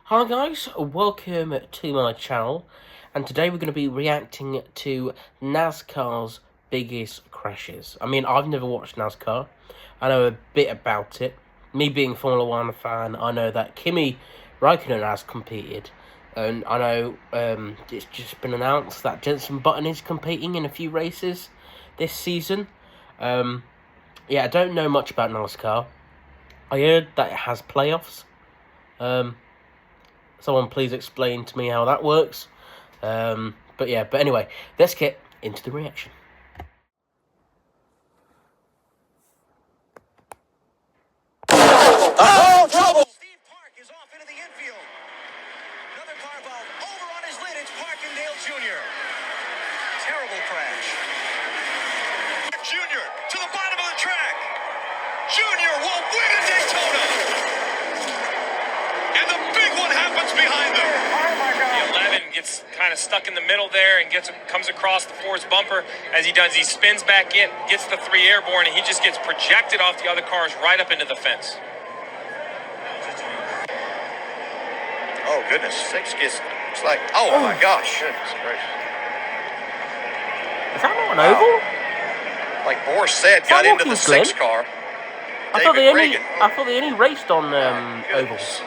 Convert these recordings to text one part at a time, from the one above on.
Hi guys, welcome to my channel, and today we're going to be reacting to NASCAR's biggest crashes. I mean, I've never watched NASCAR. I know a bit about it. Me being a Formula 1 fan, I know that Kimi Raikkonen has competed, and I know it's just been announced that Jenson Button is competing in a few races this season. Yeah, I don't know much about NASCAR. I heard that it has playoffs. Someone please explain to me how that works. But anyway, let's get into the reaction. Oh, trouble! Steve Park is off into the infield. Another car valve over on his lid. It's Parkindale Jr. Terrible crash. Jr. to the bottom of the track. Jr. will win at Daytona. And the big one happens behind them. Oh my God. The 11 gets kind of stuck in the middle there and comes across the force bumper. As he does, he spins back in, gets the 3 airborne, and he just gets projected off the other cars right up into the fence. Oh goodness, 6 gets, it's like, oh my gosh. Goodness gracious. Is that not an oval? Like Boris said, got into the 6 car. I thought they only raced on ovals.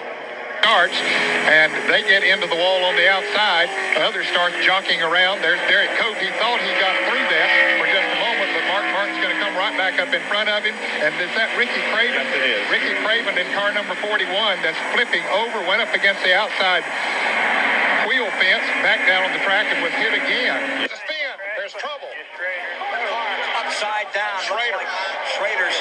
Starts, and they get into the wall on the outside. The others start jockeying around. There's Derek Cope. He thought he got through that for just a moment, but Mark Martin's going to come right back up in front of him. And is that Ricky Craven? Yes, it is. Ricky Craven in car number 41 that's flipping over, went up against the outside wheel fence, back down on the track, and was hit again. There's a spin. There's trouble. Upside down. Schrader's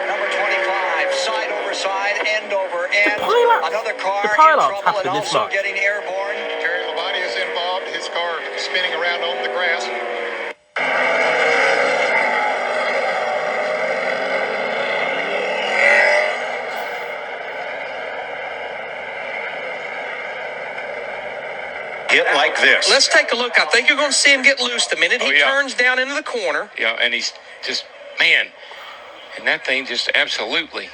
number 25, side over side, end over end. Another car in trouble and also getting airborne. Terry Labonte is involved. His car spinning around on the grass. Hit like this. Let's take a look. I think you're going to see him get loose the minute he turns down into the corner. Yeah, and he's just, man, and that thing just absolutely.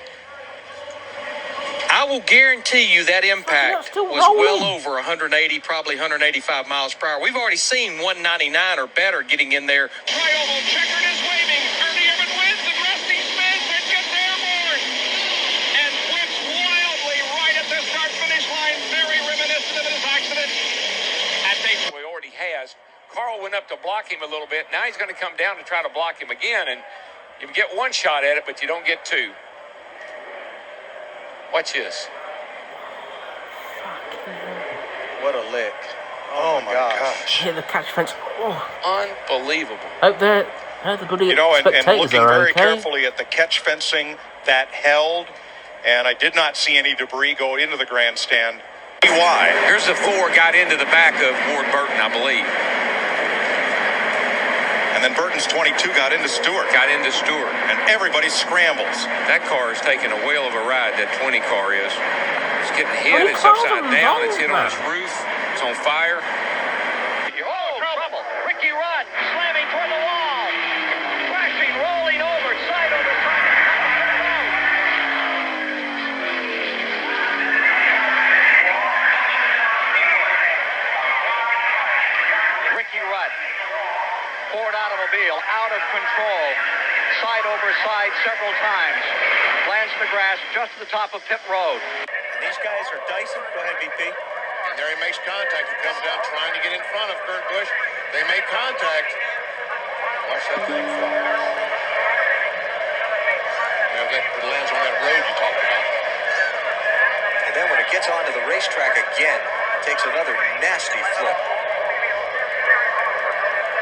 I will guarantee you that impact was well over 180, probably 185 miles per hour. We've already seen 199 or better getting in there. Tri-oval checkered is waving. Ernie Irvin wins the Rusty Smith and gets airborne and flips wildly right at the start-finish line. Very reminiscent of his accident. He already has. Carl went up to block him a little bit. Now he's going to come down to try to block him again, and you get one shot at it, but you don't get two. Watch this. What a lick. Oh my gosh. Hit the catch fence. Oh. Unbelievable. Hope the bloody and looking very carefully at the catch fencing that held, and I did not see any debris go into the grandstand. Why? Here's the 4 got into the back of Ward Burton, I believe. And then Burton's 22 got into Stewart. And everybody scrambles. That car is taking a whale of a ride, that 20 car is. It's getting hit, it's upside down, it's hit on its roof, it's on fire. Oh, trouble. Ricky Rudd slamming toward the wall. Crashing, rolling over, side over side. Ricky Rudd. Ford automobile out of control. Side over side several times. Lands in the grass just at the top of pit road. These guys are Dyson. Go ahead, BP. And there he makes contact. He comes down trying to get in front of Kurt Busch. They make contact. Watch that thing fly. It lands on that road you talked about. And then when it gets onto the racetrack again, it takes another nasty flip.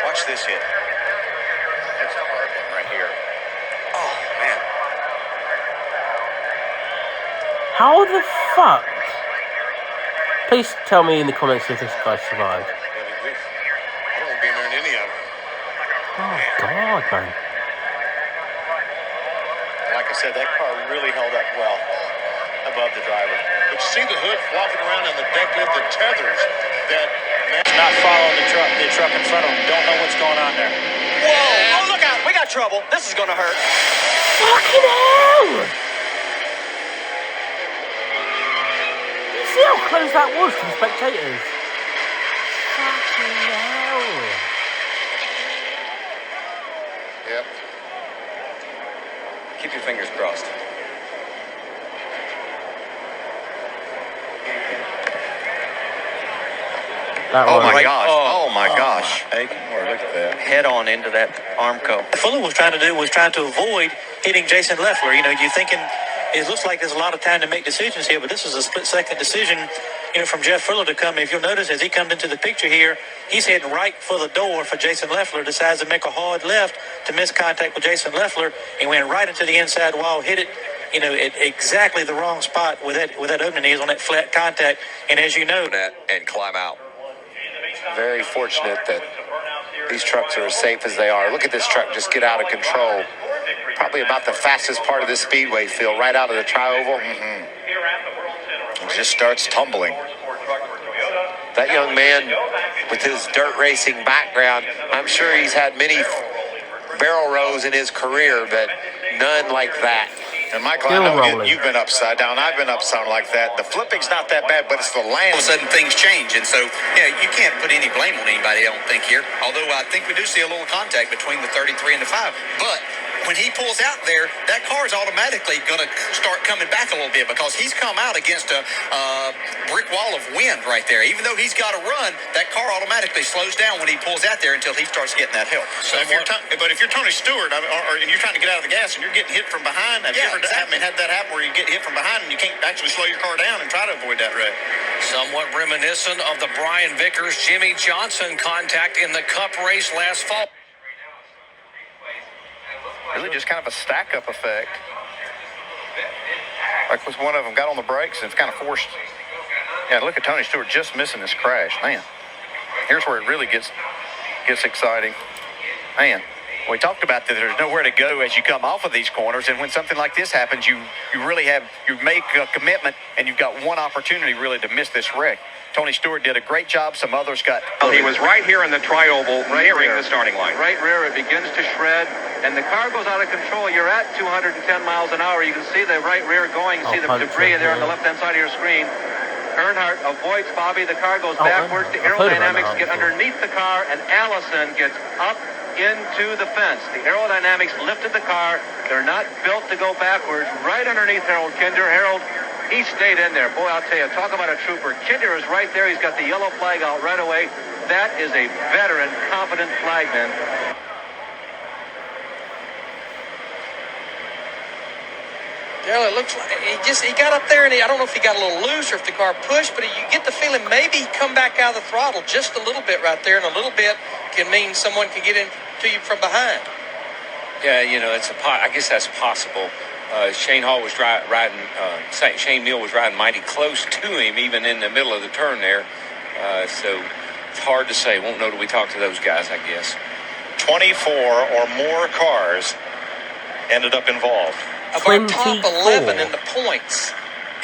Watch this hit. That's a hard one right here. Oh, man. How the fuck? Please tell me in the comments if this guy survived. I don't want to be in any of them. Oh God, man. Like I said, that car really held up well above the driver. But you see the hood flopping around and the deck lid, the tethers that... Not following the truck in front of him. Don't know what's going on there. Whoa! Oh, look out! We got trouble. This is going to hurt. Fucking hell! You see how close that was to the spectators. Fucking hell. Yep. Keep your fingers crossed. Oh my gosh. Oh my gosh. Hey, look at that. Head on into that Armco. Fuller was trying to avoid hitting Jason Leffler. You know, you're thinking it looks like there's a lot of time to make decisions here, but this is a split-second decision, from Jeff Fuller to come. If you'll notice, as he comes into the picture here, he's heading right for the door for Jason Leffler, decides to make a hard left to miss contact with Jason Leffler, and went right into the inside wall, hit it, at exactly the wrong spot with that opening is on that flat contact, and as you know, That and climb out. Very fortunate that these trucks are as safe as they are. Look at this truck just get out of control. Probably about the fastest part of this speedway field, right out of the tri-oval. It just starts tumbling. That young man with his dirt racing background, I'm sure he's had many barrel rolls in his career, but none like that. And Michael, I know you've been upside down. I've been upside like that. The flipping's not that bad, but it's the land. All of a sudden, things change. And so, you can't put any blame on anybody, I don't think, here. Although I think we do see a little contact between the 33 and the 5. But when he pulls out there, that car is automatically going to start coming back a little bit because he's come out against a brick wall of wind right there. Even though he's got to run, that car automatically slows down when he pulls out there until he starts getting that help. So if you're Tony Stewart, and you're trying to get out of the gas and you're getting hit from behind, have you ever had that happen where you get hit from behind and you can't actually slow your car down and try to avoid that wreck? Somewhat reminiscent of the Brian Vickers, Jimmy Johnson contact in the Cup race last fall. Really just kind of a stack-up effect. Like was one of them got on the brakes and it's kind of forced. Yeah, look at Tony Stewart just missing this crash. Man, here's where it really gets exciting. Man, we talked about that there's nowhere to go as you come off of these corners, and when something like this happens, you make a commitment, and you've got one opportunity really to miss this wreck. Tony Stewart did a great job. Some others got... He was right here in the tri-oval, nearing the starting line. Right rear, it begins to shred, and the car goes out of control. You're at 210 miles an hour. You can see the right rear going. You see the debris there on the left-hand side of your screen. Earnhardt avoids Bobby. The car goes backwards. The aerodynamics get underneath the car, and Allison gets up into the fence. The aerodynamics lifted the car. They're not built to go backwards. Right underneath Harold Kinder. Harold, he stayed in there. Boy, I'll tell you, talk about a trooper. Kinder is right there. He's got the yellow flag out right away. That is a veteran, competent flagman. Yeah, it looks like he got up there, and I don't know if he got a little loose or if the car pushed, but you get the feeling maybe he come back out of the throttle just a little bit right there, and a little bit can mean someone can get into you from behind. Yeah, I guess that's possible. Shane Hall was riding. Shane Neal was riding mighty close to him, even in the middle of the turn there. So it's hard to say. Won't know till we talk to those guys, I guess. 24 or more cars ended up involved. Of our top 11 in the points,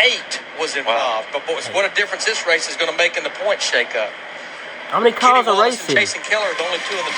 8 was involved. Wow. But what a difference this race is going to make in the points shakeup. How many cars Kenny are Wallace racing? And Jason Keller are the only two in the top.